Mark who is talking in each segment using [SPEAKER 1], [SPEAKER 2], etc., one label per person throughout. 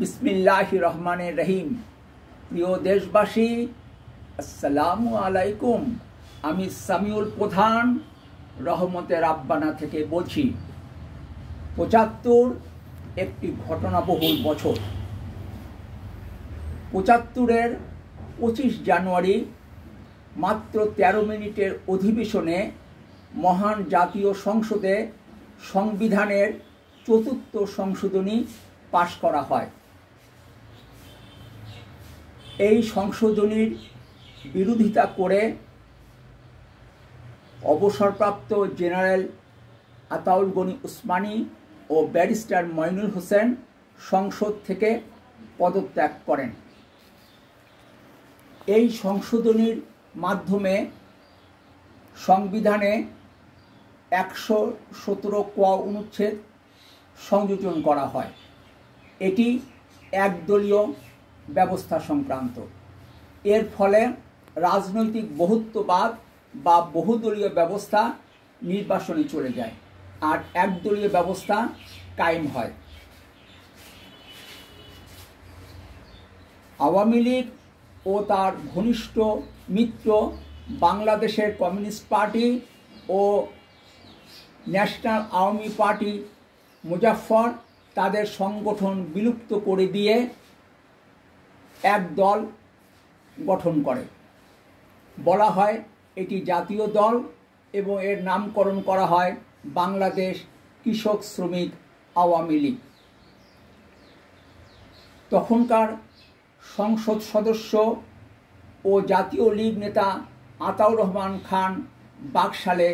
[SPEAKER 1] বিসমিল্লাহির রহমানির রহিম। প্রিয় দেশবাসী, আসসালামু আলাইকুম। আমি সামিউল প্রধান রহমতে রাব্বানা থেকে বলছি। ৭৫ একটি ঘটনাবহুল বছর। ৭৫-এর ২৫ জানুয়ারি মাত্র ১৩ মিনিটের অধিবেশনে মহান জাতীয় সংসদে সংবিধানের ৪র্থ সংশোধনী পাশ করা হয়। এই সংশোধনীর বিরোধিতা করে অবসরপ্রাপ্ত জেনারেল আতাউল গনি উসমানী ও ব্যারিস্টার মইনুল হোসেন সংসদ থেকে পদত্যাগ করেন। এই সংশোধনীর মাধ্যমে সংবিধানে ১১৭ ক অনুচ্ছেদ সংযোজন করা হয়। এটি একদলীয় ব্যবস্থা সংক্রান্ত। এর ফলে রাজনৈতিক বহুত্ববাদ বা বহুদলীয় ব্যবস্থা নির্বাসনে চলে যায় আর একদলীয় ব্যবস্থা কায়েম হয়। আওয়ামী লীগ ও তার ঘনিষ্ঠ মিত্র বাংলাদেশের কমিউনিস্ট পার্টি ও ন্যাশনাল আওয়ামী পার্টি মুজাফফর তাদের সংগঠন বিলুপ্ত করে দিয়ে এক দল গঠন করে। বলা হয় এটি জাতীয় দল এবং এর নামকরণ করা হয় বাংলাদেশ কৃষক শ্রমিক আওয়ামী লীগ। তখনকার সংসদ সদস্য ও জাতীয় লীগ নেতা আতাউর রহমান খান বাকশালে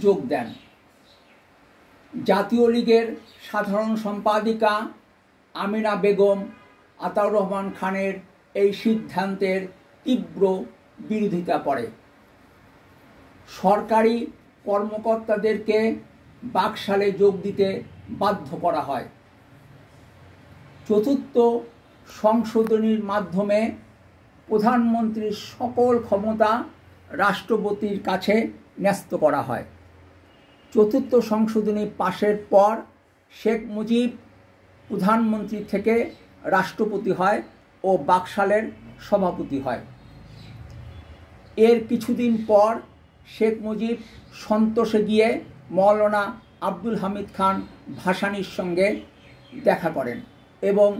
[SPEAKER 1] যোগ দেন। জাতীয় লীগের সাধারণ সম্পাদিকা আমিনা বেগম আতাউর রহমান খানের এই সিদ্ধান্তের তীব্র বিরোধিতা করে। সরকারি কর্মকর্তাদেরকে বাকশালে যোগ দিতে বাধ্য করা হয়। ৪র্থ সংশোধনীর মাধ্যমে প্রধানমন্ত্রীর সকল ক্ষমতা রাষ্ট্রপতির কাছে ন্যস্ত করা হয়। ৪র্থ সংশোধনী পাশের পর শেখ মুজিব প্রধানমন্ত্রী থেকে রাষ্ট্রপতি হয় ও বাকশালের সভাপতি হয়। এর কিছুদিন পর শেখ মুজিব সন্তোষে গিয়ে মৌলানা আব্দুল হামিদ খান ভাসানীর সঙ্গে দেখা করেন এবং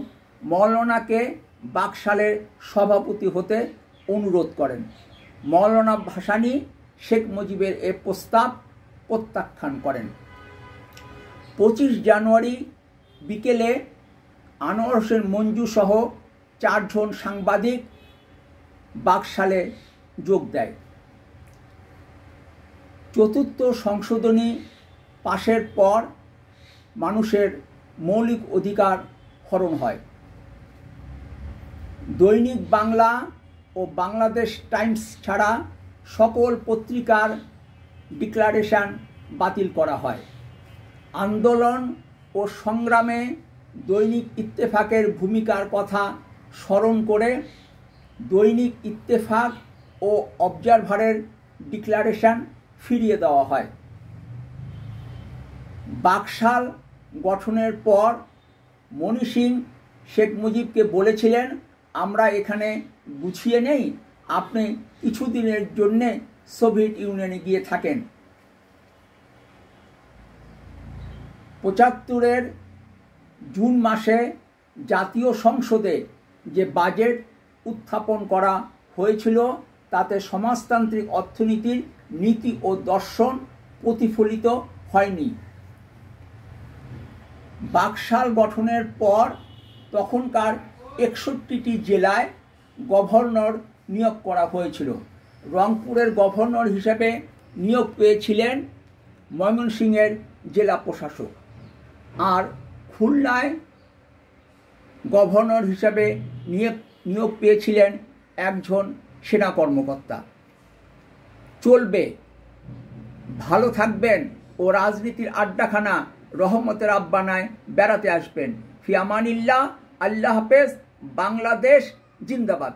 [SPEAKER 1] মৌলানাকে বাকশালের সভাপতি হতে অনুরোধ করেন। মৌলানা ভাসানী শেখ মুজিবের এ প্রস্তাব প্রত্যাখ্যান করেন। ২৫ জানুয়ারি বিকেলে আনোয়ার হোসেন মঞ্জু সহ ৪ জন সাংবাদিক বাকশালে যোগ দেয়। ৪র্থ সংশোধনী পাশের পর মানুষের মৌলিক অধিকার হরণ হয়। দৈনিক বাংলা ও বাংলাদেশ টাইমস ছাড়া সকল পত্রিকার ডিক্লারেশন বাতিল করা হয়। আন্দোলন ও সংগ্রামে দৈনিক ইত্তেফাকের ভূমিকার কথা স্মরণ করে দৈনিক ইত্তেফাক ও অবজারভারের ডিক্লারেশন ফিরিয়ে দেওয়া হয়। বাকশাল গঠনের পর মনি সিং শেখ মুজিবকে বলেছিলেন, আমরা এখানে গুছিয়ে নেই, আপনি কিছুদিনের জন্যে সোভিয়েত ইউনিয়নে গিয়ে থাকেন। ৭৫-এর জুন মাসে জাতীয় সংসদে যে বাজেট উত্থাপন করা হয়েছিল তাতে সমাজতান্ত্রিক অর্থনীতির নীতি ও দর্শন প্রতিফলিত হয়নি। বাকশাল গঠনের পর তখনকার ৬১টি জেলায় গভর্নর নিয়োগ করা হয়েছিল। রংপুরের গভর্নর হিসেবে নিয়োগ পেয়েছিলেন ময়মনসিংহের জেলা প্রশাসক, আর খুলনায় গভর্নর হিসাবে নিয়োগ পেয়েছিলেন একজন সেনা কর্মকর্তা। চলবে, ভালো থাকবেন ও রাজনীতির আড্ডাখানা রহমতে রাব্বানায় বেড়াতে আসবেন। ফি আমানিল্লাহ। আল্লাহ হাফেজ। বাংলাদেশ জিন্দাবাদ।